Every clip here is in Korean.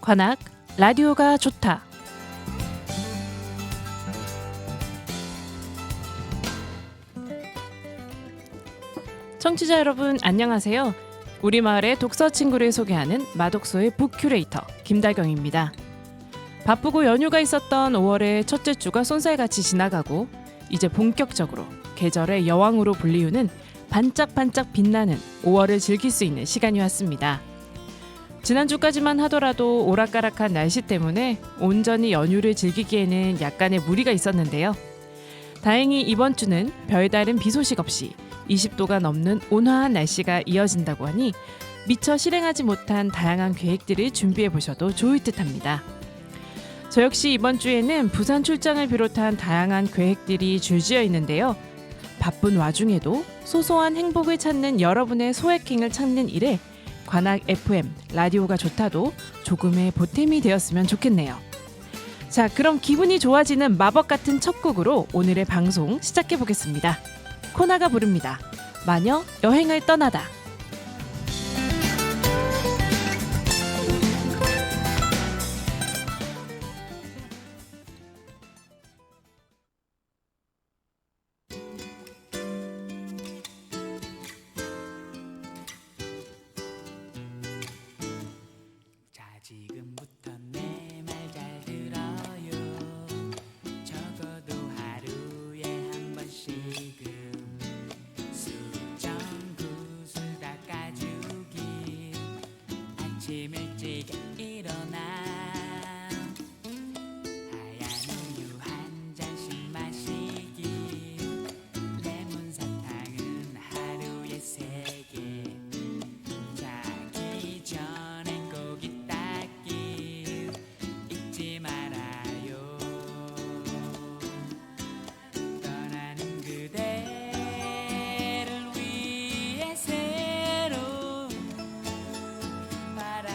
관악 라디오가 좋다. 청취자 여러분 안녕하세요. 우리 마을의 독서 친구를 소개하는 마독서의 북큐레이터 김달경입니다. 바쁘고 연휴가 있었던 5월의 첫째 주가 쏜살같이 지나가고 이제 본격적으로 계절의 여왕으로 불리우는 반짝반짝 빛나는 5월을 즐길 수 있는 시간이 왔습니다. 지난주까지만 하더라도 오락가락한 날씨 때문에 온전히 연휴를 즐기기에는 약간의 무리가 있었는데요. 다행히 이번 주는 별다른 비 소식 없이 20도가 넘는 온화한 날씨가 이어진다고 하니 미처 실행하지 못한 다양한 계획들을 준비해 보셔도 좋을 듯합니다. 저 역시 이번 주에는 부산 출장을 비롯한 다양한 계획들이 줄지어 있는데요. 바쁜 와중에도 소소한 행복을 찾는 여러분의 소액행을 찾는 일에 관악 FM 라디오가 좋다도 조금의 보탬이 되었으면 좋겠네요. 자, 그럼 기분이 좋아지는 마법 같은 첫 곡으로 오늘의 방송 시작해 보겠습니다. 코나가 부릅니다. 마녀 여행을 떠나다. 지금부터 내 말 잘 들어요. 적어도 하루에 한 번씩은 수정 구슬 닦아주기. 아침 일찍 일어나 하얀 우유 한 잔씩 마시기. 레몬 사탕은 하루에 3개. 자기 전엔 고기 닦기 잊지 말아요. 떠나는 그대를 위해 새로운 바람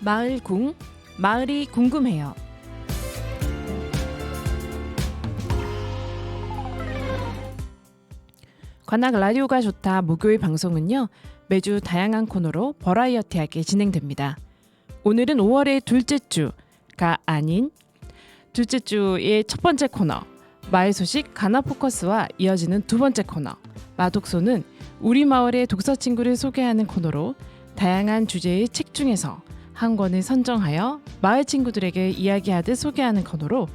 마을궁, 마을이 궁금해요. 관악 라디오가 좋다 목요일 방송은요, 매주 다양한 코너로 버라이어티하게 진행됩니다. 오늘은 5월의 둘째 주가 아닌 둘째 주의 첫 번째 코너, 마을 소식 가나 포커스와 이어지는 두 번째 코너, 마독소는 우리 마을의 독서 친구를 소개하는 코너로 다양한 주제의 책 중에서 한 권을 선정하여 마을 친구들에게 이야기하듯 소개하는 코너로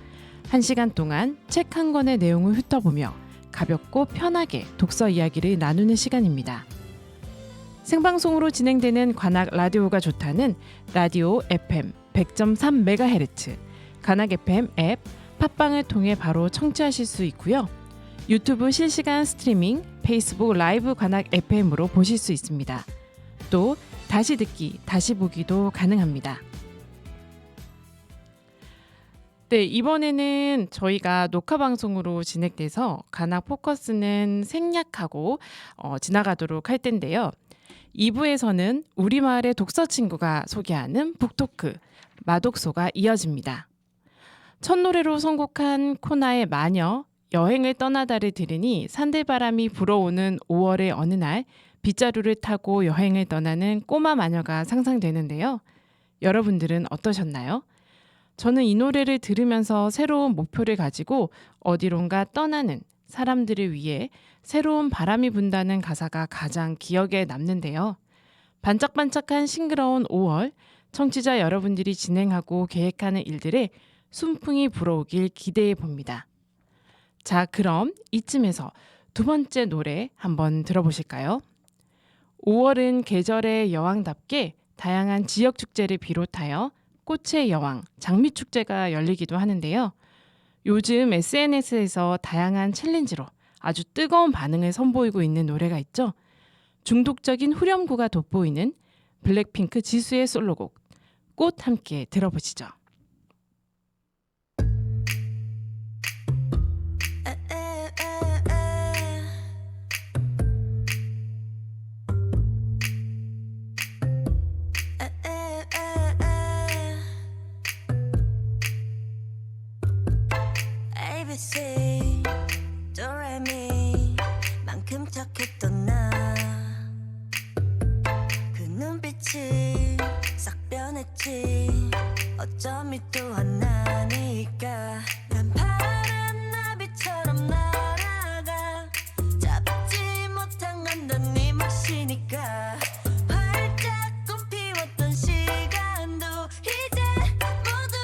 1시간 동안 책 한 권의 내용을 훑어보며 가볍고 편하게 독서 이야기를 나누는 시간입니다. 생방송으로 진행되는 관악 라디오가 좋다는 라디오 FM 100.3MHz, 관악 FM 앱, 팟빵을 통해 바로 청취하실 수 있고요. 유튜브 실시간 스트리밍, 페이스북 라이브 관악 FM으로 보실 수 있습니다. 또 다시 듣기, 다시 보기도 가능합니다. 네, 이번에는 저희가 녹화 방송으로 진행돼서 관악 포커스는 생략하고 지나가도록 할 텐데요. 2부에서는 우리 마을의 독서 친구가 소개하는 북토크, 마독소가 이어집니다. 첫 노래로 선곡한 코나의 마녀, 여행을 떠나다를 들으니 산들바람이 불어오는 5월의 어느 날 빗자루를 타고 여행을 떠나는 꼬마 마녀가 상상되는데요. 여러분들은 어떠셨나요? 저는 이 노래를 들으면서 새로운 목표를 가지고 어디론가 떠나는 사람들을 위해 새로운 바람이 분다는 가사가 가장 기억에 남는데요. 반짝반짝한 싱그러운 5월, 청취자 여러분들이 진행하고 계획하는 일들에 순풍이 불어오길 기대해 봅니다. 자, 그럼 이쯤에서 두 번째 노래 한번 들어보실까요? 5월은 계절의 여왕답게 다양한 지역 축제를 비롯하여 꽃의 여왕, 장미축제가 열리기도 하는데요. 요즘 SNS에서 다양한 챌린지로 아주 뜨거운 반응을 선보이고 있는 노래가 있죠. 중독적인 후렴구가 돋보이는 블랙핑크 지수의 솔로곡 꽃 함께 들어보시죠. ABC 도레미 만큼 착했던 나 그 눈빛이 싹 변했지 어쩜 또 하나니까 난 파란 나비처럼 날아가 잡지 못한 건 넌 네 몫이니까 활짝 꽃피웠던 시간도 이제 모두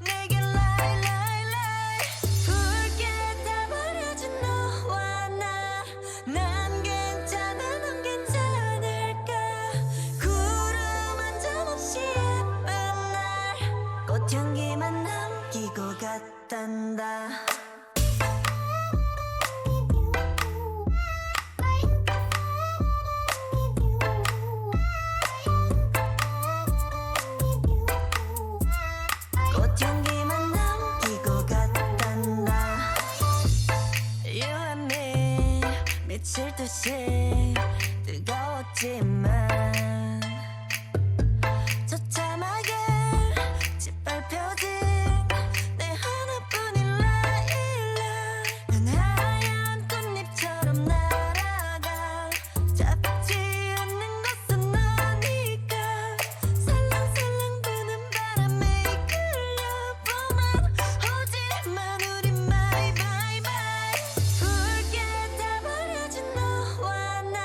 내게 lie lie lie 붉게 다 버려진 너와 나 난 괜찮아 넌 괜찮을까 구름 한 점 없이 예쁜 날 꽃향기만 남기고 갔단다 꽃향기만 남기고 갔단다 You and me 미칠 듯이 뜨거웠지만 처참하게 짓밟혀진 내 하나뿐인 라일락 난 하얀 꽃잎처럼 날아가 잡지 않는 것은 너니까 살랑살랑 부는 바람에 이끌려보면 오지만 우린 my my my 붉게 다 버려진 너와 나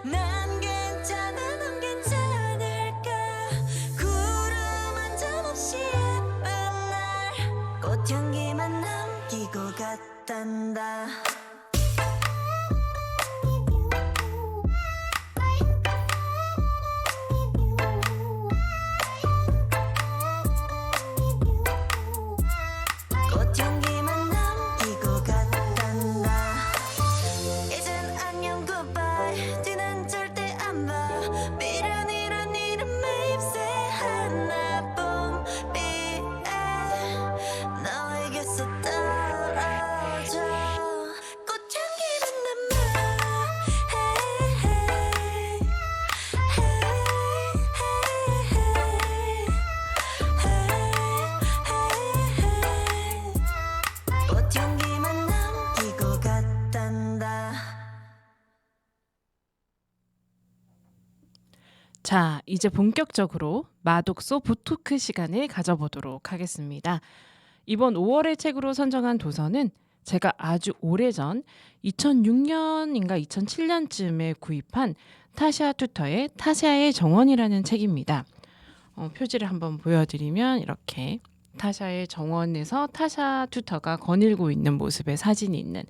난 괜찮아 자, 이제 본격적으로 마독소 북토크 시간을 가져보도록 하겠습니다. 이번 5월의 책으로 선정한 도서는 제가 아주 오래전 2006년인가 2007년쯤에 구입한 타샤 투터의 타샤의 정원이라는 책입니다. 표지를 한번 보여드리면 이렇게 타샤의 정원에서 타샤 투터가 거닐고 있는 모습의 사진이 있는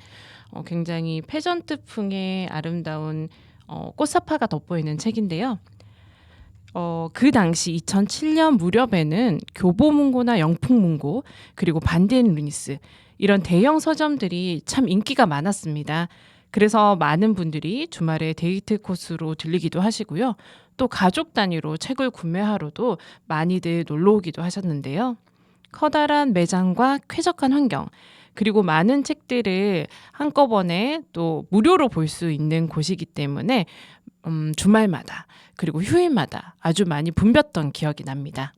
굉장히 페전트풍의 아름다운 꽃사파가 돋보이는 책인데요. 그 당시 2007년 무렵에는 교보문고나 영풍문고 그리고 반디앤루니스 이런 대형 서점들이 참 인기가 많았습니다. 그래서 많은 분들이 주말에 데이트 코스로 들리기도 하시고요. 또 가족 단위로 책을 구매하러도 많이들 놀러 오기도 하셨는데요. 커다란 매장과 쾌적한 환경 그리고 많은 책들을 한꺼번에 또 무료로 볼 수 있는 곳이기 때문에 주말마다 그리고 휴일마다 아주 많이 붐볐던 기억이 납니다.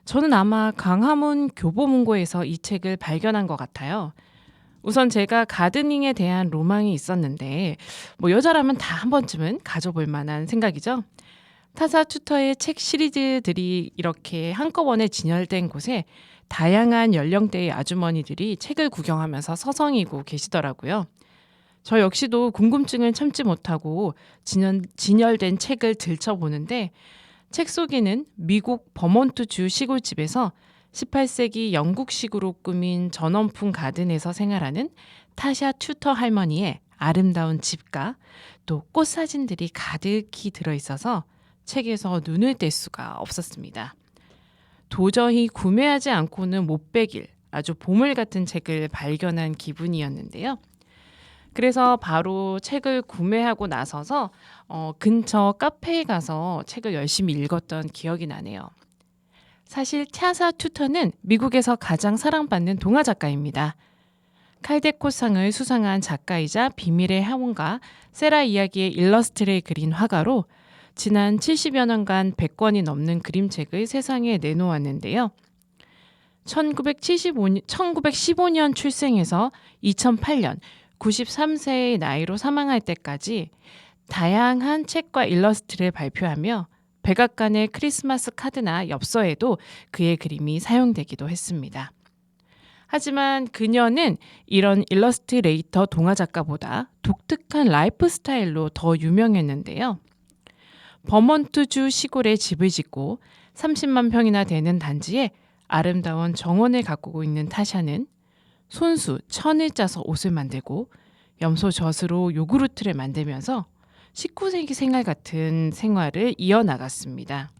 저는 아마 광화문 교보문고에서 이 책을 발견한 것 같아요. 우선 제가 가드닝에 대한 로망이 있었는데 여자라면 다 한 번쯤은 가져볼 만한 생각이죠. 타샤 투터의 책 시리즈들이 이렇게 한꺼번에 진열된 곳에 다양한 연령대의 아주머니들이 책을 구경하면서 서성이고 계시더라고요. 저 역시도 궁금증을 참지 못하고 진열된 책을 들춰보는데 책 속에는 미국 버몬트주 시골집에서 18세기 영국식으로 꾸민 전원풍 가든에서 생활하는 타샤 투터 할머니의 아름다운 집과 또 꽃사진들이 가득히 들어있어서 책에서 눈을 뗄 수가 없었습니다. 도저히 구매하지 않고는 못 베길 아주 보물 같은 책을 발견한 기분이었는데요. 그래서 바로 책을 구매하고 나서서 근처 카페에 가서 책을 열심히 읽었던 기억이 나네요. 사실 타샤 투터는 미국에서 가장 사랑받는 동화 작가입니다. 칼데콧상을 수상한 작가이자 비밀의 항원가 세라 이야기의 일러스트를 그린 화가로 지난 70여 년간 100권이 넘는 그림책을 세상에 내놓았는데요. 1915년 출생해서 2008년 93세의 나이로 사망할 때까지 다양한 책과 일러스트를 발표하며 백악관의 크리스마스 카드나 엽서에도 그의 그림이 사용되기도 했습니다. 하지만 그녀는 이런 일러스트레이터 동화 작가보다 독특한 라이프 스타일로 더 유명했는데요. 버몬트주 시골에 집을 짓고 30만 평이나 되는 단지에 아름다운 정원을 가꾸고 있는 타샤는 손수, 천을 짜서 옷을 만들고 염소 젖으로 요구르트를 만들면서 19세기 생활 같은 생활을 이어나갔습니다.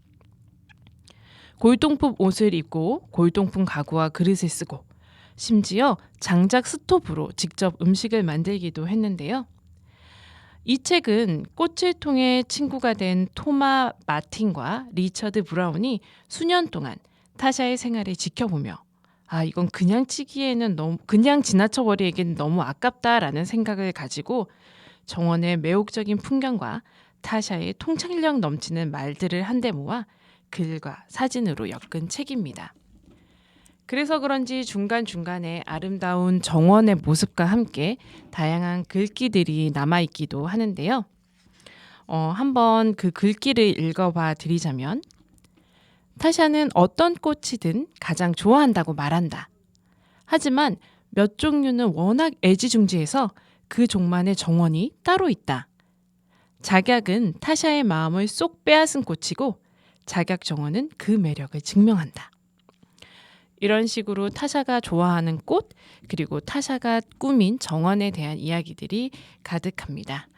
골동품 옷을 입고 골동품 가구와 그릇을 쓰고 심지어 장작 스토브로 직접 음식을 만들기도 했는데요. 이 책은 꽃을 통해 친구가 된 토마 마틴과 리처드 브라운이 수년 동안 타샤의 생활을 지켜보며 이건 그냥 지나쳐버리기에는 너무 아깝다라는 생각을 가지고 정원의 매혹적인 풍경과 타샤의 통찰력 넘치는 말들을 한데 모아 글과 사진으로 엮은 책입니다. 그래서 그런지 중간중간에 아름다운 정원의 모습과 함께 다양한 글귀들이 남아있기도 하는데요. 한번 그 글귀를 읽어봐 드리자면 타샤는 어떤 꽃이든 가장 좋아한다고 말한다. 하지만 몇 종류는 워낙 애지중지해서 그 종만의 정원이 따로 있다. 작약은 타샤의 마음을 쏙 빼앗은 꽃이고 작약 정원은 그 매력을 증명한다. 이런 식으로 타샤가 좋아하는 꽃 그리고 타샤가 꾸민 정원에 대한 이야기들이 가득합니다.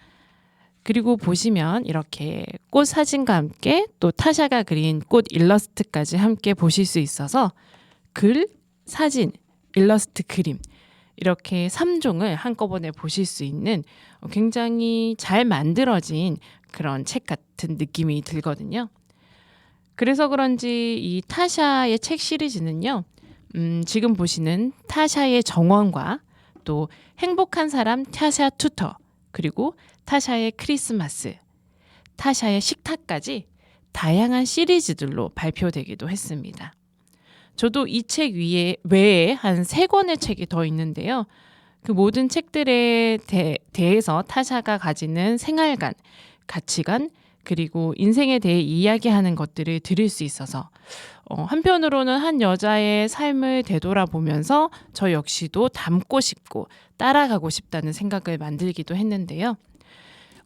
그리고 보시면 이렇게 꽃 사진과 함께 또 타샤가 그린 꽃 일러스트까지 함께 보실 수 있어서 글, 사진, 일러스트, 그림 이렇게 3종을 한꺼번에 보실 수 있는 굉장히 잘 만들어진 그런 책 같은 느낌이 들거든요. 그래서 그런지 이 타샤의 책 시리즈는요. 지금 보시는 타샤의 정원과 또 행복한 사람 타샤 투터 그리고 타샤의 크리스마스, 타샤의 식탁까지 다양한 시리즈들로 발표되기도 했습니다. 저도 이 책 외에 한 3권의 책이 더 있는데요. 그 모든 책들에 대해서 타샤가 가지는 생활관, 가치관, 그리고 인생에 대해 이야기하는 것들을 들을 수 있어서 한편으로는 한 여자의 삶을 되돌아보면서 저 역시도 닮고 싶고 따라가고 싶다는 생각을 만들기도 했는데요.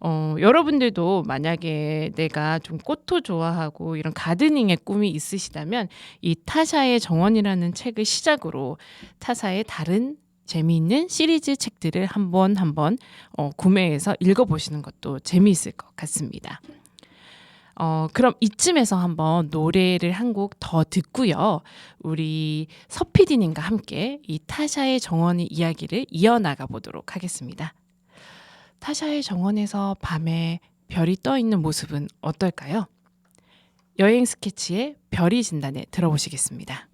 여러분들도 만약에 내가 좀 꽃도 좋아하고 이런 가드닝의 꿈이 있으시다면 이 타샤의 정원이라는 책을 시작으로 타샤의 다른 재미있는 시리즈 책들을 한번 구매해서 읽어보시는 것도 재미있을 것 같습니다. 그럼 이쯤에서 한번 노래를 한 곡 더 듣고요. 우리 서피디님과 함께 이 타샤의 정원의 이야기를 이어나가 보도록 하겠습니다. 타샤의 정원에서 밤에 별이 떠 있는 모습은 어떨까요? 여행 스케치의 별이 진단에 들어보시겠습니다.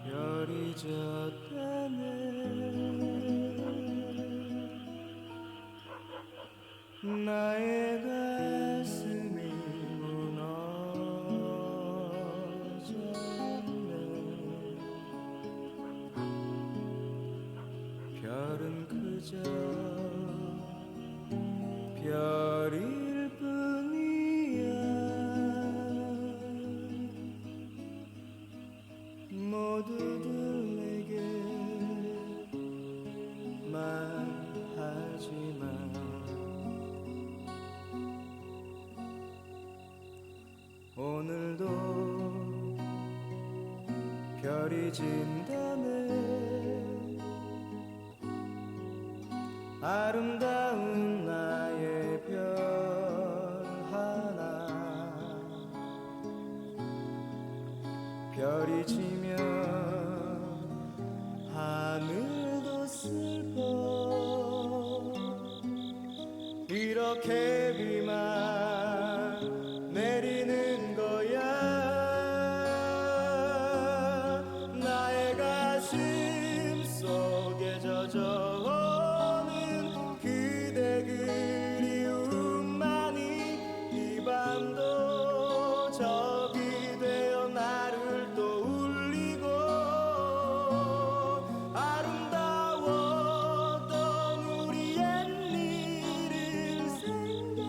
별이 졌다네 나의 가슴이 무너졌네 별은 그저 별일 뿐이야 모두들 내게 말하지만 오늘도 별이 진다네 아름다운 나의 별 하나 별이 지면 하늘도 슬퍼 이렇게 비만 내리는 거야 나의 가슴 속에 젖어오는 그대 그리움만이 이 밤도 적이 되어 나를 또 울리고 아름다웠던 우리 옛일을 생각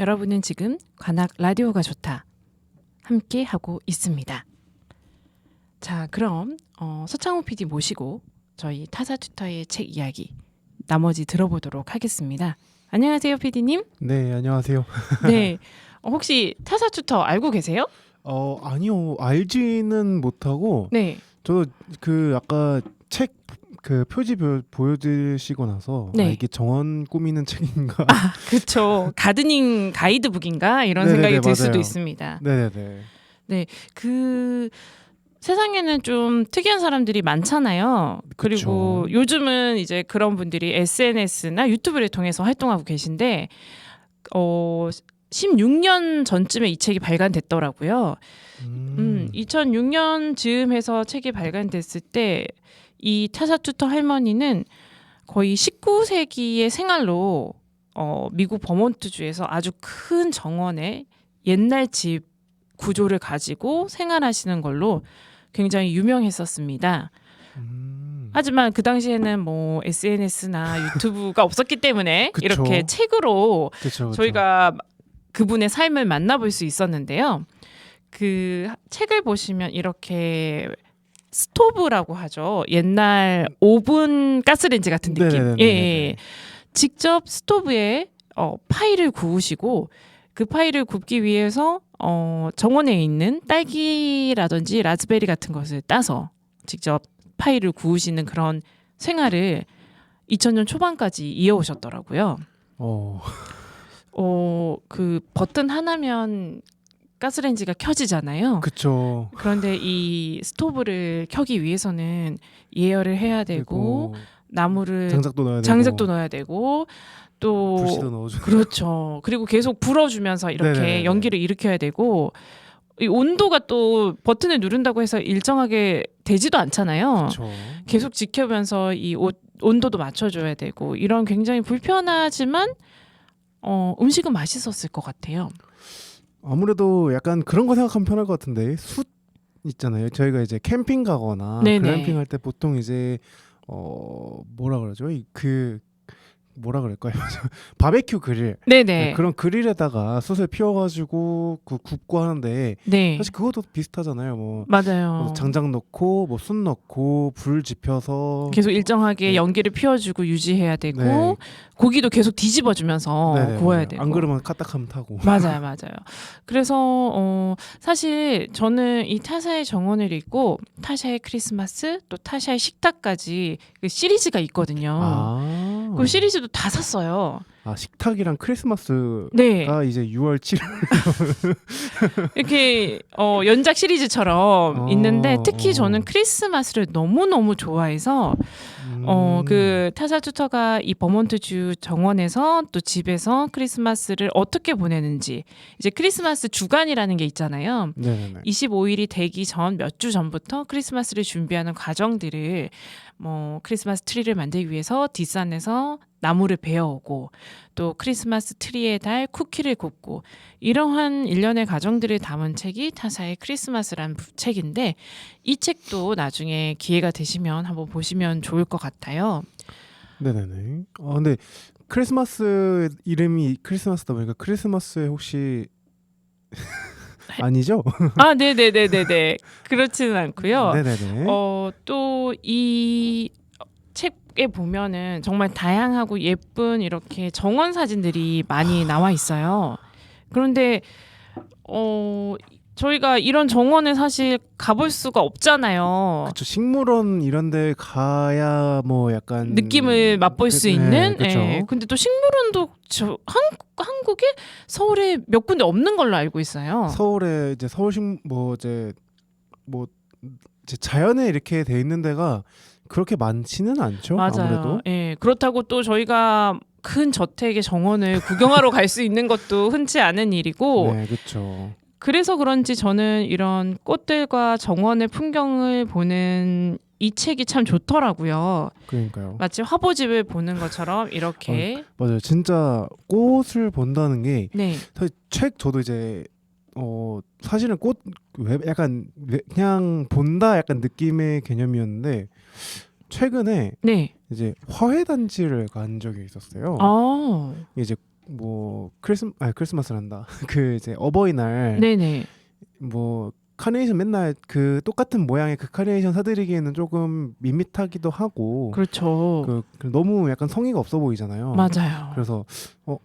여러분은 지금 관악 라디오가 좋다 함께 하고 있습니다. 자, 그럼 서창호 PD 모시고 저희 타사 튜터의 책 이야기 나머지 들어보도록 하겠습니다. 안녕하세요, PD님. 네, 안녕하세요. 네, 혹시 타사 튜터 알고 계세요? 아니요, 알지는 못하고 네, 저도 그 아까 책 그 표지 보여주시고 나서 네. 이게 정원 꾸미는 책인가? 그렇죠. 가드닝 가이드북인가 이런 네네네, 생각이 들 맞아요. 수도 있습니다. 네네네. 그 세상에는 좀 특이한 사람들이 많잖아요. 그리고 그쵸. 요즘은 이제 그런 분들이 SNS나 유튜브를 통해서 활동하고 계신데 16년 전쯤에 이 책이 발간됐더라고요. 2006년 즈음해서 책이 발간됐을 때 이 타사 튜터 할머니는 거의 19세기의 생활로 미국 버몬트주에서 아주 큰 정원에 옛날 집 구조를 가지고 생활하시는 걸로 굉장히 유명했었습니다. 하지만 그 당시에는 뭐 SNS나 유튜브가 없었기 때문에 그쵸. 이렇게 책으로 그렇죠. 저희가 그분의 삶을 만나볼 수 있었는데요. 그 책을 보시면 이렇게 스토브라고 하죠. 옛날 오븐 가스레인지 같은 느낌. 네네네네. 예. 직접 스토브에 파이를 구우시고 그 파이를 굽기 위해서 정원에 있는 딸기라든지 라즈베리 같은 것을 따서 직접 파이를 구우시는 그런 생활을 2000년 초반까지 이어오셨더라고요. 그 버튼 하나면 가스레인지가 켜지잖아요. 그렇죠. 그런데 이 스토브를 켜기 위해서는 예열을 해야 되고 나무를 장작도 넣어야 되고 넣어야 되고 또 불씨도 넣어줘. 그렇죠. 그리고 계속 불어주면서 이렇게 네네네네. 연기를 일으켜야 되고 이 온도가 또 버튼을 누른다고 해서 일정하게 되지도 않잖아요. 그렇죠. 계속 지켜면서 이 온도도 맞춰줘야 되고 이런 굉장히 불편하지만 음식은 맛있었을 것 같아요. 아무래도 약간 그런 거 생각하면 편할 것 같은데 숯 있잖아요. 저희가 이제 캠핑 가거나 네네. 글램핑 할 때 보통 이제 뭐라 그러죠? 뭐라 그럴까요? 바베큐 그릴. 네네. 그런 그릴에다가 숯을 피워가지고 굽고 하는데 네. 사실 그것도 비슷하잖아요. 뭐 맞아요. 장작 넣고 뭐 숯 넣고 불 지펴서 계속 일정하게 네. 연기를 피워주고 유지해야 되고 네. 고기도 계속 뒤집어주면서 네네, 구워야 맞아요. 되고. 안 그러면 까딱하면 타고. 맞아요. 그래서 사실 저는 이 타샤의 정원을 읽고 타샤의 크리스마스 또 타샤의 식탁까지 그 시리즈가 있거든요. 그 시리즈도 다 샀어요. 식탁이랑 크리스마스가 네, 이제 6월 7일. 이렇게 연작 시리즈처럼 있는데 특히 저는 크리스마스를 너무 좋아해서 그 타사 튜터가 이 버몬트주 정원에서 또 집에서 크리스마스를 어떻게 보내는지 이제 크리스마스 주간이라는 게 있잖아요. 네네네. 25일이 되기 전 몇 주 전부터 크리스마스를 준비하는 과정들을 뭐 크리스마스 트리를 만들기 위해서 뒷산에서 나무를 베어오고 또 크리스마스 트리에 달 쿠키를 굽고 이러한 일련의 과정들을 담은 책이 타사의 크리스마스라는 책인데 이 책도 나중에 기회가 되시면 한번 보시면 좋을 것 같아요. 네네네. 근데 크리스마스 이름이 크리스마스다 보니까 크리스마스에 혹시 아니죠? 아, 네네네네네. 그렇지는 않고요. 네네네. 또 이 책에 보면은 정말 다양하고 예쁜 이렇게 정원 사진들이 많이 나와 있어요. 그런데 저희가 이런 정원에 사실 가볼 수가 없잖아요. 그쵸. 식물원 이런데 가야 뭐 약간 느낌을 맛볼 수 있는. 그쵸. 예. 근데 또 식물원도 한국에 서울에 몇 군데 없는 걸로 알고 있어요. 서울에 이제 이제 자연에 이렇게 돼 있는 데가 그렇게 많지는 않죠. 맞아요. 아무래도. 예. 그렇다고 또 저희가 큰 저택의 정원을 구경하러 갈 수 있는 것도 흔치 않은 일이고 네, 그렇죠. 그래서 그런지 저는 이런 꽃들과 정원의 풍경을 보는 이 책이 참 좋더라고요. 그러니까요. 마치 화보집을 보는 것처럼 이렇게 맞아요. 진짜 꽃을 본다는 게 네. 사실 저도 이제 사실은 약간 그냥 본다 약간 느낌의 개념이었는데 최근에 네. 이제 화훼단지를 간 적이 있었어요. 아. 이제 뭐 크리스마스란다. 그 이제 어버이날 네네. 뭐 카네이션 맨날 그 똑같은 모양의 그 카네이션 사드리기에는 조금 밋밋하기도 하고 그렇죠. 그 너무 약간 성의가 없어 보이잖아요. 맞아요. 그래서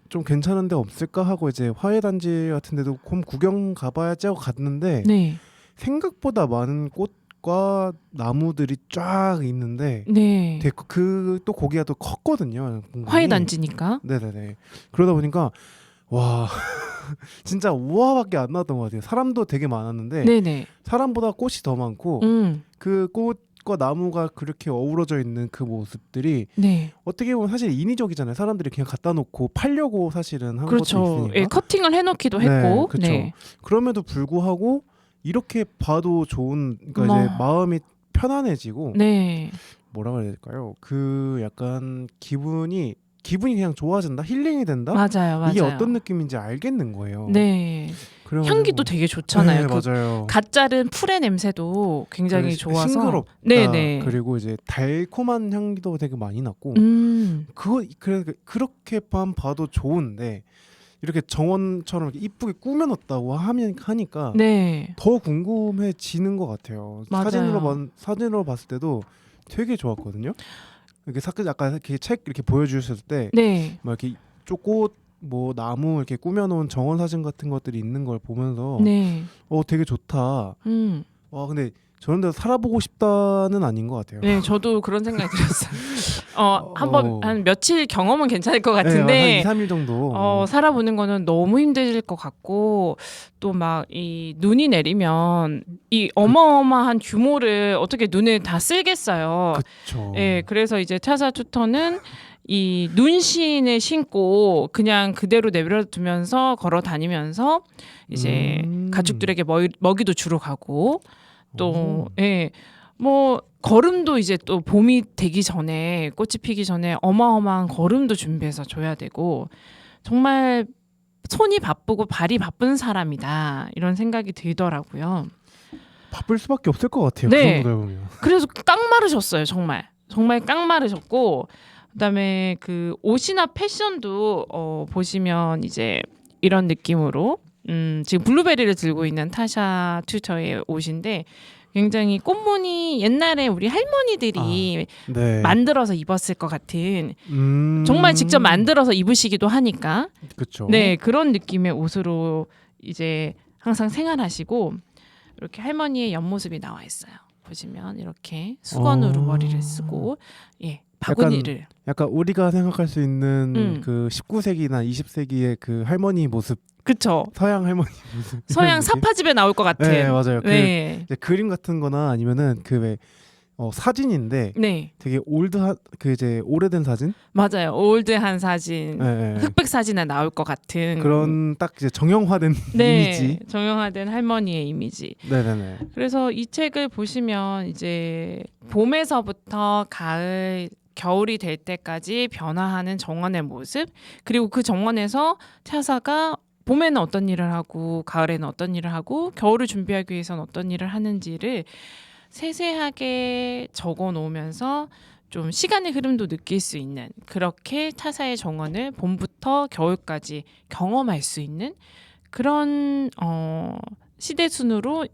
좀 괜찮은 데 없을까 하고 이제 화훼단지 같은 데도 좀 구경 가봐야지 하고 갔는데 네. 생각보다 많은 꽃과 나무들이 쫙 있는데 네. 되게 또 고기가 또 컸거든요. 공간이. 화훼단지니까. 네네네. 그러다 보니까 와 진짜 우화밖에 안 나왔던 것 같아요. 사람도 되게 많았는데 네네. 사람보다 꽃이 더 많고 그 꽃과 나무가 그렇게 어우러져 있는 그 모습들이 네. 어떻게 보면 사실 인위적이잖아요. 사람들이 그냥 갖다 놓고 팔려고 사실은 한 것도 그렇죠. 있으니까. 예, 커팅을 해놓기도 네, 했고. 그쵸. 네. 그럼에도 불구하고 이렇게 봐도 좋은 그러니까 이제 마음이 편안해지고 네. 뭐라 그래야 될까요? 그 약간 기분이 그냥 좋아진다, 힐링이 된다. 맞아요. 이게 어떤 느낌인지 알겠는 거예요. 네. 그래가지고 향기도 되게 좋잖아요. 네, 그 맞아요. 갓 자른 풀의 냄새도 굉장히 좋아서. 싱그럽다. 네네. 그리고 이제 달콤한 향기도 되게 많이 났고 그렇게만 봐도 좋은데 이렇게 정원처럼 이렇게 이쁘게 꾸며놨다고 하니까 네. 더 궁금해지는 것 같아요. 맞아요. 사진으로 봤을 때도 되게 좋았거든요. 이렇게 아까 이렇게 책 이렇게 보여주셨을 때 네. 막 이렇게 꽃 뭐 나무 이렇게 꾸며놓은 정원 사진 같은 것들이 있는 걸 보면서 네. 되게 좋다. 와 근데 저런 데서 살아보고 싶다는 아닌 것 같아요. 네, 저도 그런 생각이 들었어요. 한번 한 며칠 경험은 괜찮을 것 네, 같은데 한 2, 3일 정도. 살아보는 거는 너무 힘들 것 같고 또 막 이 눈이 내리면 이 어마어마한 규모를 어떻게 눈에 다 쓸겠어요. 그렇죠. 네, 그래서 이제 차사 투터는 이 눈신을 신고 그냥 그대로 내버려두면서 걸어 다니면서 이제 가축들에게 먹이도 주러 가고 또 예. 뭐 걸음도 이제 또 봄이 되기 전에 꽃이 피기 전에 어마어마한 걸음도 준비해서 줘야 되고 정말 손이 바쁘고 발이 바쁜 사람이다 이런 생각이 들더라고요. 바쁠 수밖에 없을 것 같아요. 네. 그 정도 보면. 그래서 깡마르셨어요. 정말 깡마르셨고 그다음에 그 옷이나 패션도 보시면 이제 이런 느낌으로 지금 블루베리를 들고 있는 타샤 튜터의 옷인데 굉장히 꽃무늬 옛날에 우리 할머니들이 네. 만들어서 입었을 것 같은 정말 직접 만들어서 입으시기도 하니까 그렇죠. 네 그런 느낌의 옷으로 이제 항상 생활하시고 이렇게 할머니의 옆모습이 나와 있어요. 보시면 이렇게 수건으로 머리를 쓰고 예 바구니를 약간 우리가 생각할 수 있는 그 19세기나 20세기의 그 할머니 모습. 그쵸. 서양 할머니 모습. 서양 사파집에 나올 것 같은. 네 맞아요. 네. 이제 그림 같은 거나 아니면은 그 왜 사진인데 네. 되게 그 이제 오래된 사진? 맞아요. 올드한 사진. 네. 흑백 사진에 나올 것 같은 그런 딱 이제 정형화된 네, 이미지. 정형화된 할머니의 이미지. 네네네. 그래서 이 책을 보시면 이제 봄에서부터 가을, 겨울이 될 때까지 변화하는 정원의 모습, 그리고 그 정원에서 차사가 봄에는 어떤 일을 하고 가을에는 어떤 일을 하고 겨울을 준비하기 위해서는 어떤 일을 하는지를 세세하게 적어 놓으면서 좀 시간의 흐름도 느낄 수 있는 그렇게 타사의 정원을 봄부터 겨울까지 경험할 수 있는 그런 시대 순으로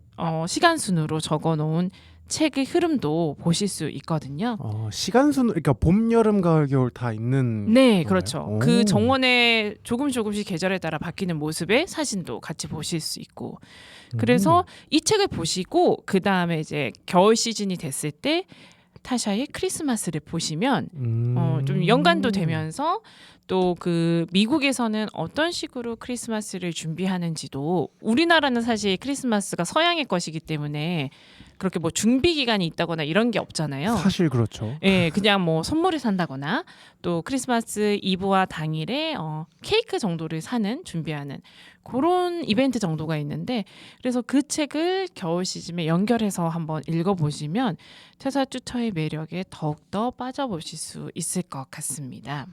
시간 순으로 적어 놓은 책의 흐름도 보실 수 있거든요. 시간 순 그러니까 봄, 여름, 가을, 겨울 다 있는. 네, 건가요? 그렇죠. 그 정원의 조금씩 계절에 따라 바뀌는 모습의 사진도 같이 보실 수 있고. 그래서 이 책을 보시고 그 다음에 이제 겨울 시즌이 됐을 때 타샤의 크리스마스를 보시면 좀 연관도 되면서 또 그 미국에서는 어떤 식으로 크리스마스를 준비하는지도 우리나라는 사실 크리스마스가 서양의 것이기 때문에 그렇게 뭐 준비 기간이 있다거나 이런 게 없잖아요. 사실 그렇죠. 예, 그냥 뭐 선물을 산다거나 또 크리스마스 이브와 당일에 케이크 정도를 사는 준비하는 그런 이벤트 정도가 있는데 그래서 그 책을 겨울 시즌에 연결해서 한번 읽어보시면 테사 튜터의 매력에 더욱더 빠져보실 수 있을 것 같습니다.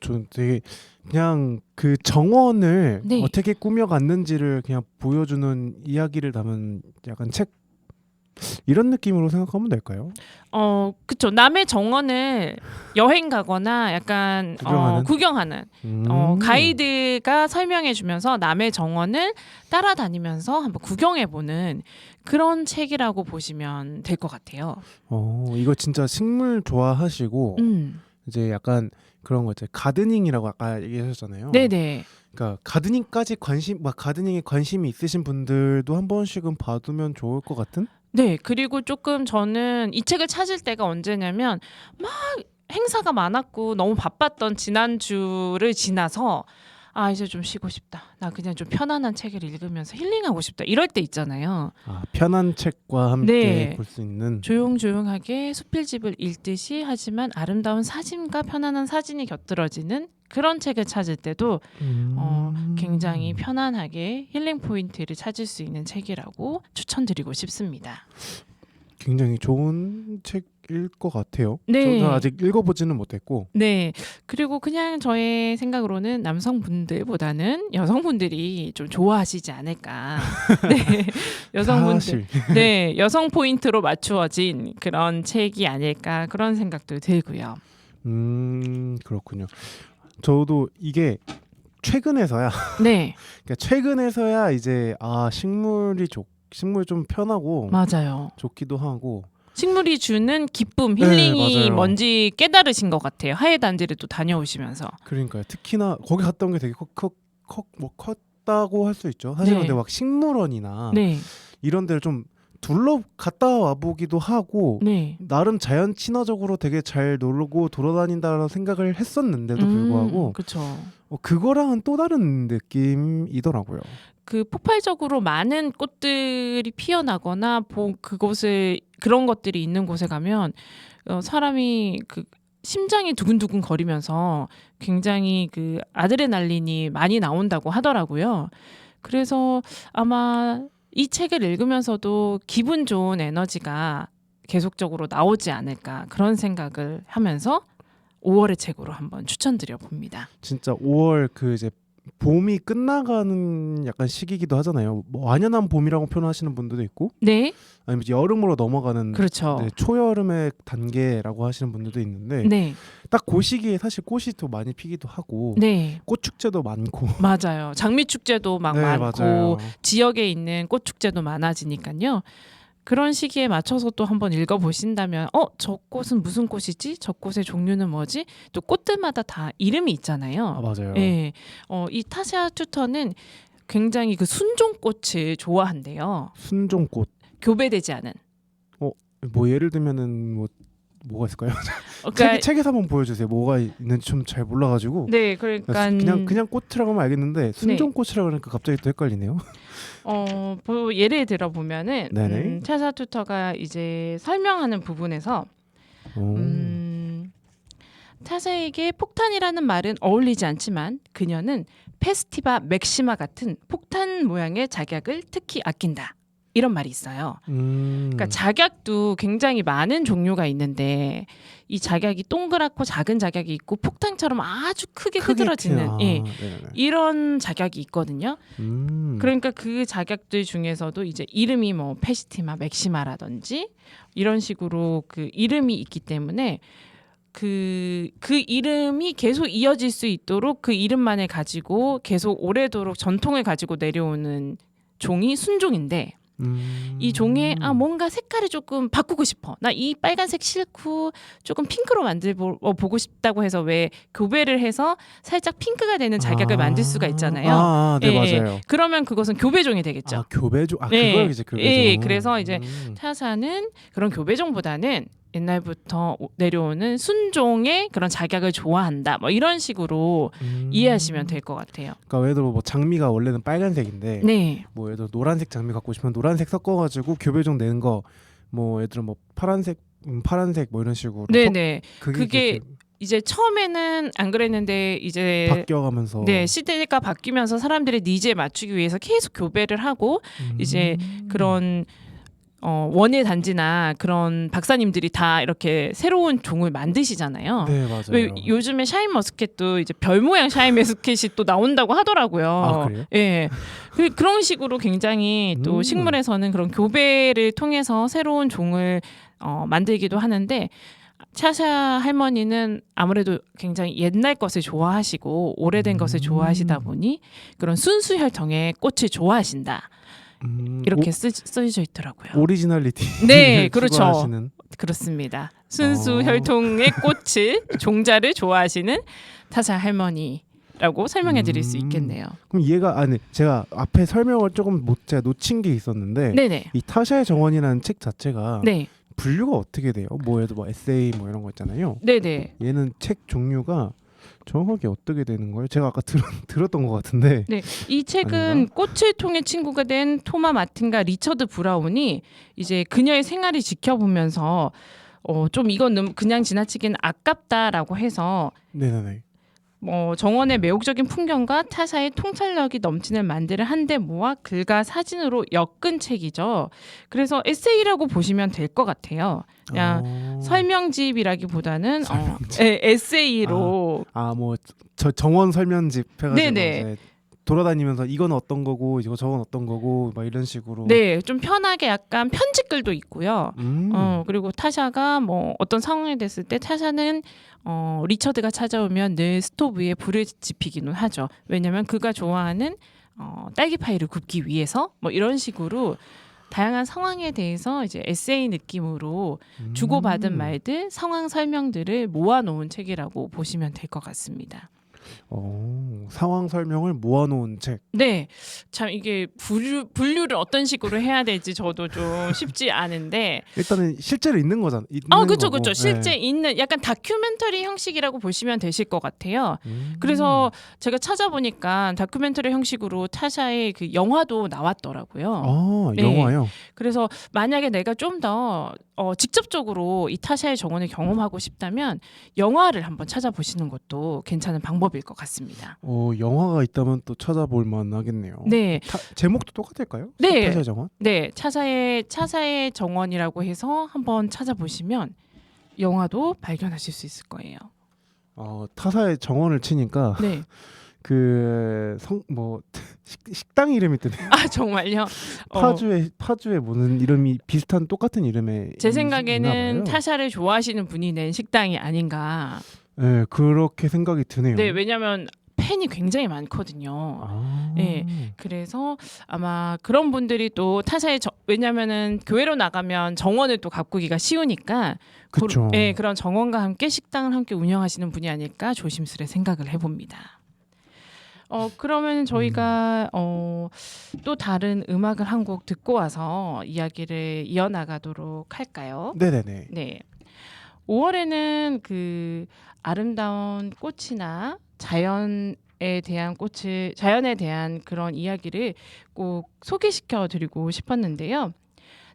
전 되게 그냥 그 정원을 네. 어떻게 꾸며갔는지를 그냥 보여주는 이야기를 담은 약간 책 이런 느낌으로 생각하면 될까요? 그쵸. 남의 정원을 여행 가거나 약간 구경하는 가이드가 설명해주면서 남의 정원을 따라다니면서 한번 구경해보는 그런 책이라고 보시면 될 것 같아요. 이거 진짜 식물 좋아하시고 이제 약간 그런 거 있잖아요. 가드닝이라고 아까 얘기하셨잖아요. 네네. 그러니까 가드닝까지 가드닝에 관심이 있으신 분들도 한 번씩은 봐두면 좋을 것 같은? 네, 그리고 조금 저는 이 책을 찾을 때가 언제냐면 막 행사가 많았고 너무 바빴던 지난주를 지나서 아 이제 좀 쉬고 싶다. 나 그냥 좀 편안한 책을 읽으면서 힐링하고 싶다. 이럴 때 있잖아요. 편한 책과 함께 네. 볼 수 있는 조용조용하게 수필집을 읽듯이 하지만 아름다운 사진과 편안한 사진이 곁들어지는 그런 책을 찾을 때도 굉장히 편안하게 힐링 포인트를 찾을 수 있는 책이라고 추천드리고 싶습니다. 굉장히 좋은 책일 것 같아요. 네. 저는 아직 읽어보지는 못했고 네. 그리고 그냥 저의 생각으로는 남성분들보다는 여성분들이 좀 좋아하시지 않을까. 네. 여성분들. 사실 네. 여성 포인트로 맞추어진 그런 책이 아닐까 그런 생각도 들고요. 그렇군요. 저도 이게 최근에서야 네. 그러니까 최근에서야 이제 식물 좀 편하고 맞아요. 좋기도 하고 식물이 주는 기쁨, 네, 힐링이 맞아요. 뭔지 깨달으신 것 같아요. 하회 단지를 또 다녀오시면서. 그러니까요. 특히나 거기 갔다 온 게 되게 컸다고 할 수 있죠. 사실 네. 근데 막 식물원이나 네. 이런 데를 좀 갔다 와보기도 하고 네. 나름 자연 친화적으로 되게 잘 놀고 돌아다닌다라는 생각을 했었는데도 불구하고 그렇죠. 그거랑은 또 다른 느낌이더라고요. 그 폭발적으로 많은 꽃들이 피어나거나 그런 것들이 있는 곳에 가면 사람이 그 심장이 두근두근 거리면서 굉장히 그 아드레날린이 많이 나온다고 하더라고요. 그래서 아마 이 책을 읽으면서도 기분 좋은 에너지가 계속적으로 나오지 않을까 그런 생각을 하면서 5월의 책으로 한번 추천드려 봅니다. 진짜 5월 그 이제 봄이 끝나가는 약간 시기이기도 하잖아요. 뭐 완연한 봄이라고 표현하시는 분들도 있고 네, 아니면 이제 여름으로 넘어가는 그렇죠. 네, 초여름의 단계라고 하시는 분들도 있는데 네, 딱 그 시기에 사실 꽃이 더 많이 피기도 하고 네, 꽃 축제도 많고 맞아요. 장미 축제도 막 네, 많고 맞아요. 지역에 있는 꽃 축제도 많아지니까요. 그런 시기에 맞춰서 또 한번 읽어보신다면 저 꽃은 무슨 꽃이지? 저 꽃의 종류는 뭐지? 또 꽃들마다 다 이름이 있잖아요. 맞아요. 네. 이 타샤 투터는 굉장히 그 순종꽃을 좋아한대요. 순종꽃. 교배되지 않은. 뭐 예를 들면은 뭐가 있을까요? 그러니까 책에서 한번 보여주세요. 뭐가 있는지 좀 잘 몰라가지고. 네, 그러니까 그냥 꽃이라고 하면 알겠는데 순종꽃이라고 하니까 갑자기 또 헷갈리네요. 예를 들어 보면은 네네. 타샤 투터가 이제 설명하는 부분에서 타샤에게 폭탄이라는 말은 어울리지 않지만 그녀는 페스티바 맥시마 같은 폭탄 모양의 작약을 특히 아낀다. 이런 말이 있어요. 그러니까 작약도 굉장히 많은 종류가 있는데 이 작약이 동그랗고 작은 작약이 있고 폭탄처럼 아주 크게 흐드러지는 이런 작약이 있거든요. 그러니까 그 작약들 중에서도 이제 이름이 뭐 페스티마 맥시마라든지 이런 식으로 그 이름이 있기 때문에 그 이름이 계속 이어질 수 있도록 그 이름만을 가지고 계속 오래도록 전통을 가지고 내려오는 종이 순종인데 이 종에 뭔가 색깔을 조금 바꾸고 싶어. 나 이 빨간색 싫고 조금 핑크로 만들고 싶다고 해서 왜 교배를 해서 살짝 핑크가 되는 작약을 만들 수가 있잖아요. 네, 예, 맞아요. 그러면 그것은 교배종이 되겠죠. 교배종. 네. 그거 이제 교배종. 예, 그래서 이제 타샤는 그런 교배종보다는 옛날부터 내려오는 순종의 그런 작약을 좋아한다. 뭐 이런 식으로 이해하시면 될 것 같아요. 그러니까 예를 들어 뭐 장미가 원래는 빨간색인데 네, 뭐 예를 들어 노란색 장미 갖고 싶으면 노란색 섞어가지고 교배종 내는 거 뭐 예를 들어 뭐 파란색 뭐 이런 식으로 네, 네. 그게 이제 이제 처음에는 안 그랬는데 이제 바뀌어가면서 네, 시대가 바뀌면서 사람들의 니즈에 맞추기 위해서 계속 교배를 하고 이제 그런 원예 단지나 그런 박사님들이 다 이렇게 새로운 종을 만드시잖아요. 네, 맞아요. 왜 요즘에 샤인머스켓도 이제 별 모양 샤인머스켓이 또 나온다고 하더라고요. 아, 그래요? 예. 그런 식으로 굉장히 또 식물에서는 그런 교배를 통해서 새로운 종을 만들기도 하는데 차샤 할머니는 아무래도 굉장히 옛날 것을 좋아하시고 오래된 것을 좋아하시다 보니 그런 순수 혈통의 꽃을 좋아하신다. 이렇게 쓰여져 있더라고요. 오리지널리티. 네, 그렇죠. 추구하시는. 그렇습니다. 순수 혈통의 꽃을 종자를 좋아하시는 타샤 할머니라고 설명해 드릴 수 있겠네요. 그럼 얘가 제가 앞에 설명을 조금 제가 놓친 게 있었는데 네네. 이 타샤의 정원이라는 책 자체가 네. 분류가 어떻게 돼요? 뭐에도 뭐 에세이 뭐 이런 거 있잖아요. 네네. 얘는 책 종류가 정확하게 어떻게 되는 거예요? 제가 아까 들었던 것 같은데. 네, 이 책은 아닌가? 꽃을 통해 친구가 된 토마 마틴과 리처드 브라운이 이제 그녀의 생활을 지켜보면서 좀 이건 그냥 지나치기는 아깝다라고 해서 네네네. 정원의 매혹적인 풍경과 타사의 통찰력이 넘치는 만들을 한데 모아 글과 사진으로 엮은 책이죠. 그래서 에세이라고 보시면 될 것 같아요. 그냥 설명집이라기보다는 에세이로. 뭐 저 정원 설명집 해가지고 네네. 이제 돌아다니면서 이건 어떤 거고 이거 저건 어떤 거고 막 이런 식으로. 네, 좀 편하게 약간 편집글도 있고요. 그리고 타샤가 뭐 어떤 상황이 됐을 때 타샤는 리처드가 찾아오면 늘 스토브 위에 불을 지피기는 하죠. 왜냐하면 그가 좋아하는 딸기 파이를 굽기 위해서 뭐 이런 식으로 다양한 상황에 대해서 이제 에세이 느낌으로 주고받은 말들, 상황 설명들을 모아놓은 책이라고 보시면 될 것 같습니다. 상황 설명을 모아놓은 책. 네, 참 이게 분류를 어떤 식으로 해야 될지 저도 좀 쉽지 않은데 일단은 실제로 있는 거잖아. 그렇죠, 그렇죠. 실제 있는 약간 다큐멘터리 형식이라고 보시면 되실 것 같아요. 그래서 제가 찾아보니까 다큐멘터리 형식으로 타샤의 그 영화도 나왔더라고요. 네. 영화요? 그래서 만약에 내가 좀 더 직접적으로 이 타샤의 정원을 경험하고 싶다면 영화를 한번 찾아보시는 것도 괜찮은 방법일 것 같습니다. 영화가 있다면 또 찾아볼 만하겠네요. 네. 제목도 똑같을까요? 네. 타샤의 정원? 네, 차사의 정원이라고 해서 한번 찾아보시면 영화도 발견하실 수 있을 거예요. 타사의 정원을 치니까 네. 식당 이름이 뜨네. 아 정말요? 파주에 무슨 이름이 비슷한 똑같은 이름의 제 생각에는 타샤를 좋아하시는 분이 낸 식당이 아닌가. 네, 그렇게 생각이 드네요. 네, 왜냐하면 팬이 굉장히 많거든요. 네, 그래서 아마 그런 분들이 또 타샤의 왜냐면은 교회로 나가면 정원을 또 가꾸기가 쉬우니까 그렇죠. 네, 그런 정원과 함께 식당을 함께 운영하시는 분이 아닐까 조심스레 생각을 해봅니다. 그러면 저희가 또 다른 음악을 한 곡 듣고 와서 이야기를 이어나가도록 할까요? 네네네. 네. 5월에는 그 아름다운 꽃이나 자연에 대한 그런 이야기를 꼭 소개시켜 드리고 싶었는데요.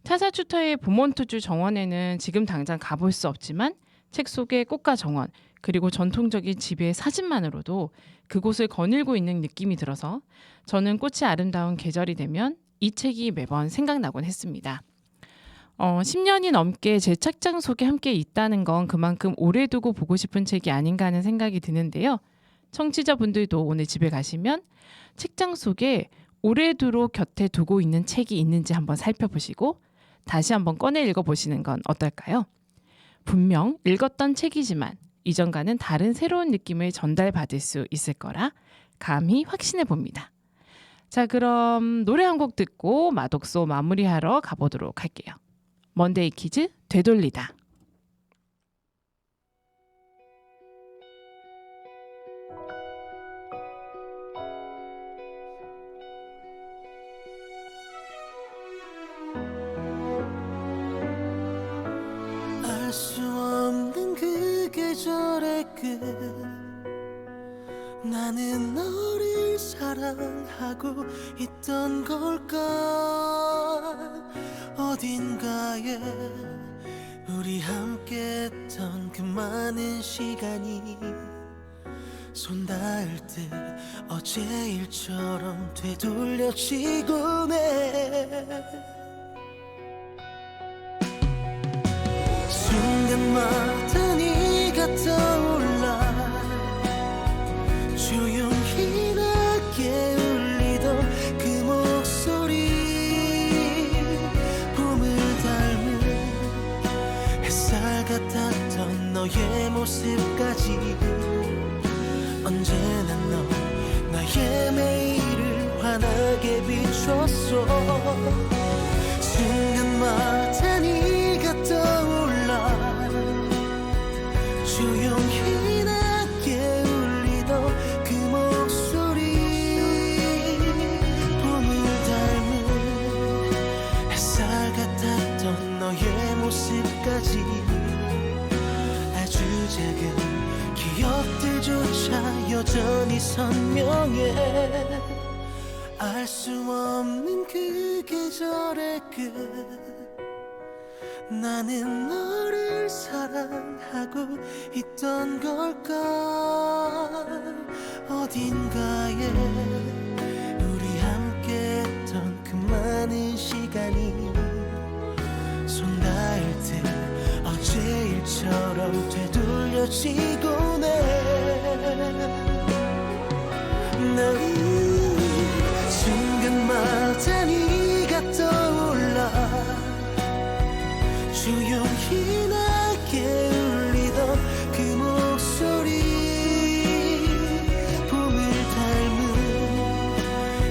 타사추터의 보몬투주 정원에는 지금 당장 가볼 수 없지만 책 속의 꽃과 정원 그리고 전통적인 집의 사진만으로도 그곳을 거닐고 있는 느낌이 들어서 저는 꽃이 아름다운 계절이 되면 이 책이 매번 생각나곤 했습니다. 10년이 넘게 제 책장 속에 함께 있다는 건 그만큼 오래 두고 보고 싶은 책이 아닌가 하는 생각이 드는데요. 청취자분들도 오늘 집에 가시면 책장 속에 오래도록 곁에 두고 있는 책이 있는지 한번 살펴보시고 다시 한번 꺼내 읽어보시는 건 어떨까요? 분명 읽었던 책이지만 이전과는 다른 새로운 느낌을 전달받을 수 있을 거라 감히 확신해 봅니다. 자, 그럼 노래 한 곡 듣고 마독소 마무리하러 가보도록 할게요. 먼데이 키즈 되돌리다. 알 수 없는 그 계절의 끝 나는 너를 사랑하고 있던 걸까 어딘가에 우리 함께했던 그 많은 시간이 손 닿을 때 어제 일처럼 되돌려지곤 해 순간마다 네가 떠올라 조용히 낮게 울리던 그 목소리 봄을 닮은 햇살 같았던 너의 모습까지 언제나 너 나의 매일을 환하게 비췄어 순간마다 네가 떠올라 조용히 낮게 울리던 그 목소리 봄을 닮은 햇살 같았던 너의 모습까지 아주 작은 기억들조차 여전히 선명해 알 수 없는 그 계절의 끝 나는 너를 사랑하고 있던 걸까 어딘가에 우리 함께했던 그 많은 시간이 손 닿을 때 어제 일처럼 되돌려지곤 해 순간마다 네가 떠올라 조용히 낮게 울리던 그 목소리 봄을 닮은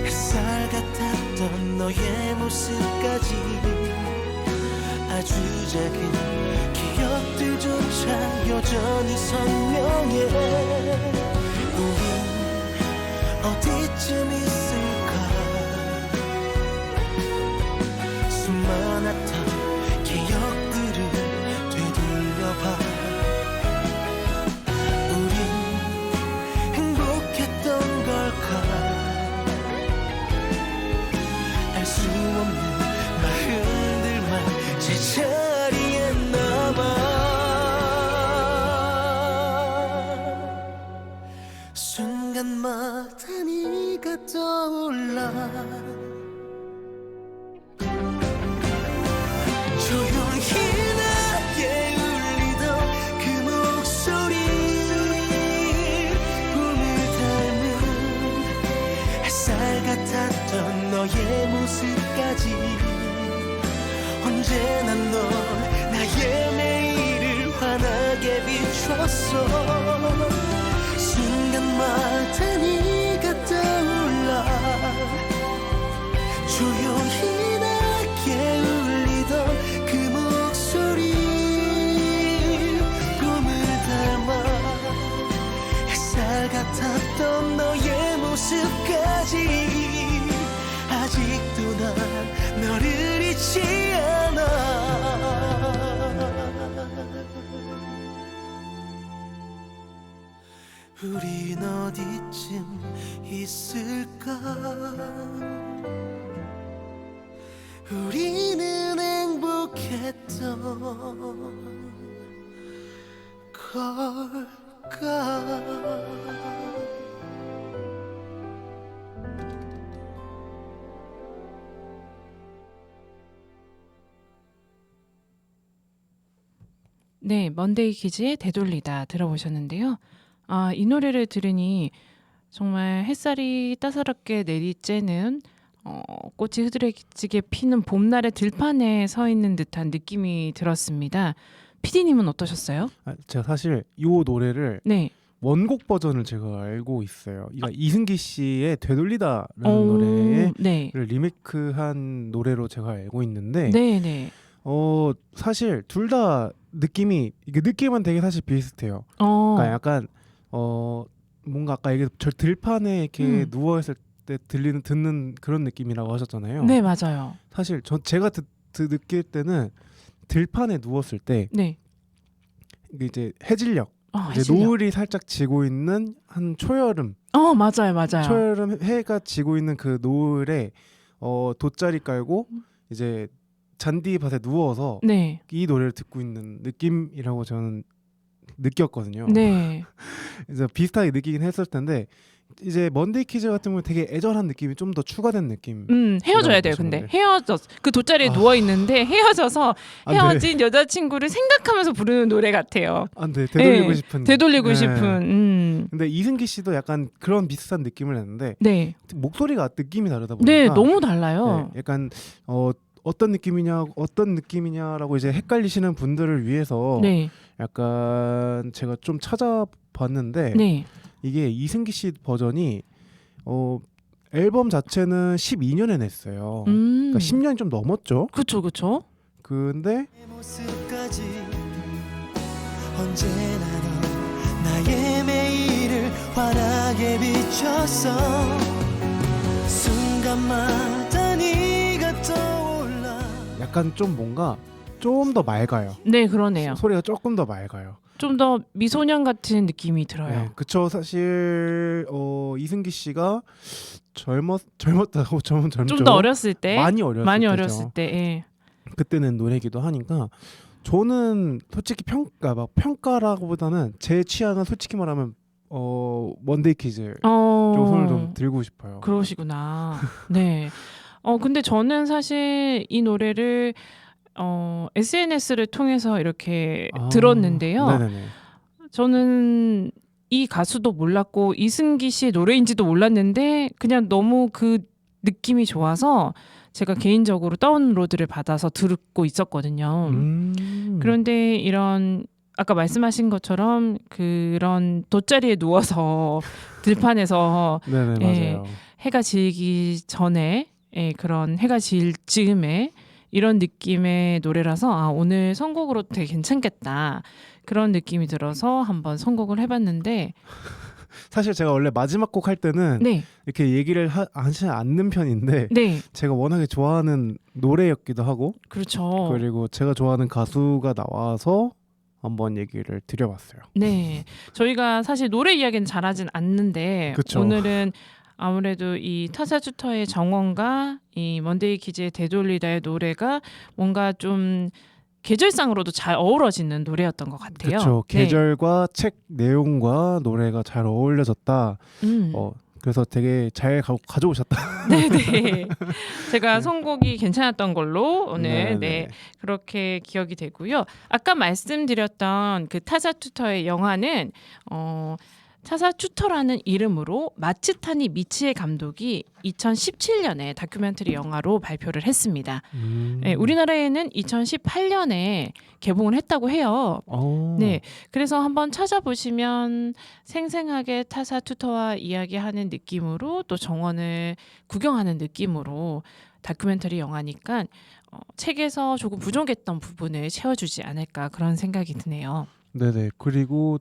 햇살 같았던 너의 모습까지 아주 작은 기억들조차 여전히 선명해 우린 어디쯤 있을까 수많았던 기억들을 되돌려봐 우린 행복했던 걸까 알 수 없는 마음들만 제자리에 남아 순간마다 네가 떠올라 조용히 낮게 울리던 그 목소리 봄을 닮은 햇살 같았던 너의 모습까지 언제나 넌 나의 매일을 환하게 비췄어 순간마다 네가 떠올라 조용히 낮게 울리던 그 목소리 봄을 닮아 햇살 같았던 너의 모습까지 아직도 난 너를 잊지 않아 우린 어디쯤 있을까 우리는 행복했던 걸까 네, 먼데이 키즈의 되돌리다 들어보셨는데요. 아, 이 노래를 들으니 정말 햇살이 따사롭게 내리쬐는 꽃이 흐드러지게 피는 봄날의 들판에 서 있는 듯한 느낌이 들었습니다. PD님은 어떠셨어요? 제가 사실 이 노래를 네. 원곡 버전을 제가 알고 있어요. 이거 이승기 씨의 되돌리다라는 노래를 네. 리메이크한 노래로 제가 알고 있는데 네, 네. 사실 둘 다 느낌이 이게 느낌은 되게 사실 비슷해요. 그러니까 약간 뭔가 아까 얘기 저 들판에 이렇게 누워 있을 때 듣는 그런 느낌이라고 하셨잖아요. 네, 맞아요. 사실 제가 느낄 때는 들판에 누웠을 때 네. 이게 이제 해질녘 이제 해질녘. 노을이 살짝 지고 있는 한 초여름 맞아요, 맞아요. 초여름 해가 지고 있는 그 노을에 돗자리 깔고 이제 잔디밭에 누워서 네. 이 노래를 듣고 있는 느낌이라고 저는 느꼈거든요. 네. 그래서 비슷하게 느끼긴 했을 텐데 이제 먼데이 키즈 같은 경우는 되게 애절한 느낌이 좀 더 추가된 느낌. 헤어져야 돼요. 보시면 근데 돼요. 그 돗자리에 누워 있는데 헤어져서 아, 헤어진 여자친구를 생각하면서 부르는 노래 같아요. 네, 되돌리고 네, 싶은. 되돌리고 네. 싶은. 근데 이승기 씨도 약간 그런 비슷한 느낌을 냈는데 네, 목소리가 느낌이 다르다 보니까 네, 너무 달라요. 네, 약간 어떤 느낌이냐라고 이제 헷갈리시는 분들을 위해서 네, 약간 제가 좀 찾아봤는데 네, 이게 이승기 씨 버전이 앨범 자체는 12년에 냈어요. 그러니까 10년이 좀 넘었죠. 그쵸. 근데 내 모습까지 언제나 넌 나의 매일을 환하게 비춰서 순간마다 네가 떠올라. 약간 좀 뭔가 좀 더 맑아요. 네, 그러네요. 소리가 조금 더 맑아요. 좀 더 미소년 같은 느낌이 들어요. 네, 그쵸. 사실 이승기 씨가 젊었다고 젊죠. 좀 더 어렸을 때, 많이 어렸을 많이 때죠. 어렸을 때, 예. 그때는 노래기도 하니까 저는 솔직히 평가라고보다는 제 취향은 솔직히 말하면 먼데이 키즈 쪽 손을 좀 들고 싶어요. 그러시구나. 네. 근데 저는 사실 이 노래를 SNS를 통해서 이렇게 들었는데요. 네네네. 저는 이 가수도 몰랐고 이승기 씨의 노래인지도 몰랐는데 그냥 너무 그 느낌이 좋아서 제가 개인적으로 다운로드를 받아서 듣고 있었거든요. 그런데 이런 아까 말씀하신 것처럼 그런 돗자리에 누워서 들판에서 네네 예, 맞아요. 해가 지기 전에 그런 해가 질 즈음에 이런 느낌의 노래라서 오늘 선곡으로 되게 괜찮겠다 그런 느낌이 들어서 한번 선곡을 해봤는데 사실 제가 원래 마지막 곡 할 때는 네, 이렇게 얘기를 하지 않는 편인데 네, 제가 워낙에 좋아하는 노래였기도 하고 그렇죠. 그리고 제가 좋아하는 가수가 나와서 한번 얘기를 드려봤어요. 네, 저희가 사실 노래 이야기는 잘하진 않는데 그쵸. 오늘은 아무래도 이 타사주터의 정원과 이 먼데이 키즈의 되돌리다의 노래가 뭔가 좀 계절상으로도 잘 어우러지는 노래였던 것 같아요. 그렇죠. 네. 계절과 책 내용과 노래가 잘 어울려졌다. 그래서 되게 잘 가져오셨다. 네네. 제가 선곡이 괜찮았던 걸로 오늘 네네. 네 그렇게 기억이 되고요. 아까 말씀드렸던 그 타사투터의 영화는 타사투터라는 이름으로 마츠타니 미치에 감독이 2017년에 다큐멘터리 영화로 발표를 했습니다. 네, 우리나라에는 2018년에 개봉을 했다고 해요. 네, 그래서 한번 찾아보시면 생생하게 타사투터와 이야기하는 느낌으로 또 정원을 구경하는 느낌으로 다큐멘터리 영화니까 책에서 조금 부족했던 부분을 채워주지 않을까 그런 생각이 드네요. 네네. 그리고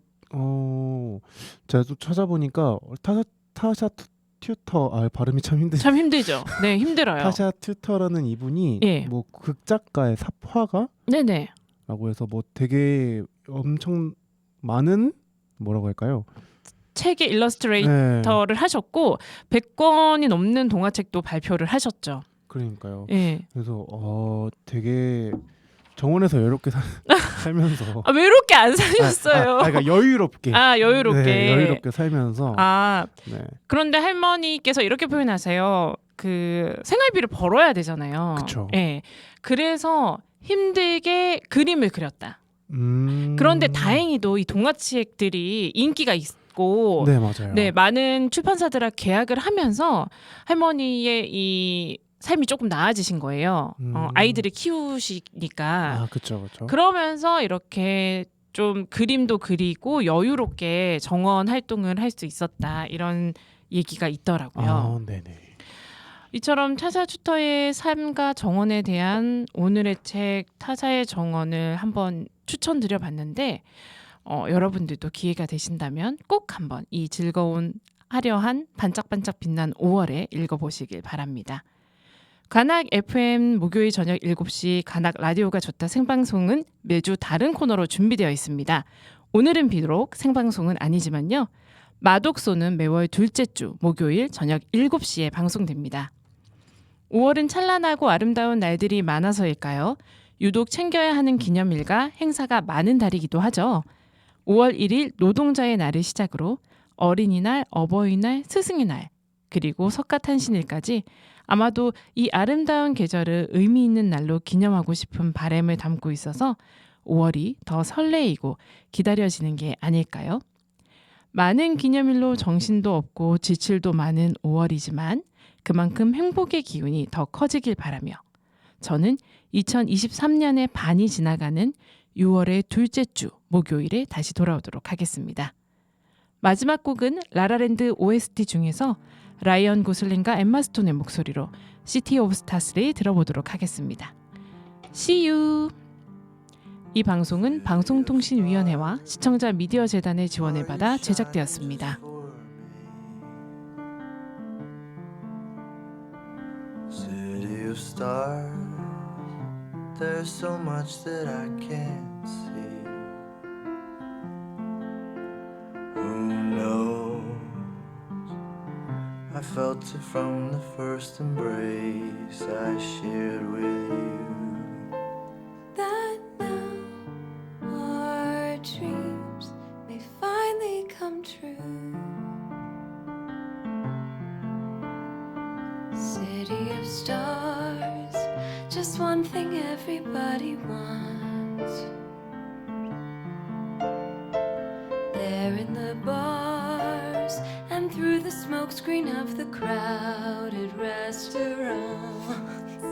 제가 또 찾아보니까 타샤 튜터 발음이 참 힘드죠. 참 힘들죠. 네, 힘들어요. 타샤 튜터라는 이분이 예. 뭐 극작가의 삽화가라고 네네. 해서 뭐 되게 엄청 많은 뭐라고 할까요? 책의 일러스트레이터를 네. 하셨고 100권이 넘는 동화책도 발표를 하셨죠. 그러니까요. 예. 그래서 되게 정원에서 여유롭게 살면서 외롭게 안 사셨어요. 그러니까 여유롭게. 여유롭게. 네, 여유롭게 살면서. 네. 그런데 할머니께서 이렇게 표현하세요. 그 생활비를 벌어야 되잖아요. 그쵸. 예. 그래서 힘들게 그림을 그렸다. 그런데 다행히도 이 동화책들이 인기가 있고 네, 맞아요. 네, 많은 출판사들과 계약을 하면서 할머니의 이 삶이 조금 나아지신 거예요. 아이들을 키우시니까. 그렇죠. 그러면서 이렇게 좀 그림도 그리고 여유롭게 정원 활동을 할 수 있었다. 이런 얘기가 있더라고요. 네네. 이처럼 타사추터의 삶과 정원에 대한 오늘의 책 타사의 정원을 한번 추천드려 봤는데 여러분들도 기회가 되신다면 꼭 한번 이 즐거운 화려한 반짝반짝 빛난 5월에 읽어보시길 바랍니다. 관악 FM 목요일 저녁 7시 관악 라디오가 좋다 생방송은 매주 다른 코너로 준비되어 있습니다. 오늘은 비록 생방송은 아니지만요. 마독소는 매월 둘째 주 목요일 저녁 7시에 방송됩니다. 5월은 찬란하고 아름다운 날들이 많아서일까요? 유독 챙겨야 하는 기념일과 행사가 많은 달이기도 하죠. 5월 1일 노동자의 날을 시작으로 어린이날, 어버이날, 스승의 날, 그리고 석가탄신일까지 아마도 이 아름다운 계절을 의미 있는 날로 기념하고 싶은 바람을 담고 있어서 5월이 더 설레이고 기다려지는 게 아닐까요? 많은 기념일로 정신도 없고 지출도 많은 5월이지만 그만큼 행복의 기운이 더 커지길 바라며 저는 2023년의 반이 지나가는 6월의 둘째 주 목요일에 다시 돌아오도록 하겠습니다. 마지막 곡은 라라랜드 OST 중에서 라이언 고슬링과 엠마 스톤의 목소리로 시티 오브 스타스를 들어보도록 하겠습니다. See you! 이 방송은 방송통신위원회와 시청자 미디어 재단의 지원을 받아 제작되었습니다. City of stars, there's so much that I can't see. Who knows? I felt it from the first embrace I shared with you. That now our dreams may finally come true. City of stars, just one thing everybody wants. There in the bars and through the smokescreen of the crowded restaurants,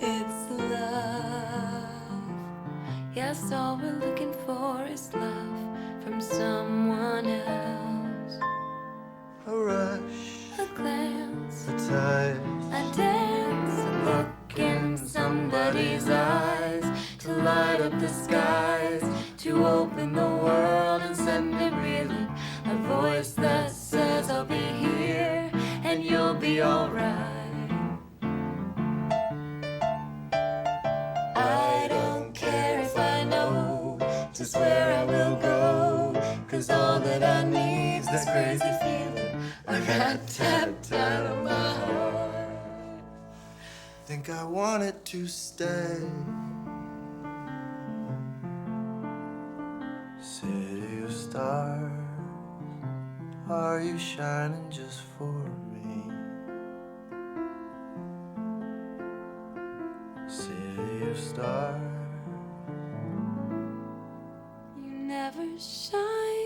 it's love. Yes, all we're looking for is love from someone else. A rush, A glance, a touch, a dance, a look in somebody's eyes to light up the skies, to open the world and send it reeling. A voice that says I'll be here and you'll be alright. I don't care if I know just where I will go, 'cause all that I need's this crazy feeling I got tapped out of my heart. think I wanted to stay. City of stars, are you shining just for me? City of stars, You never shine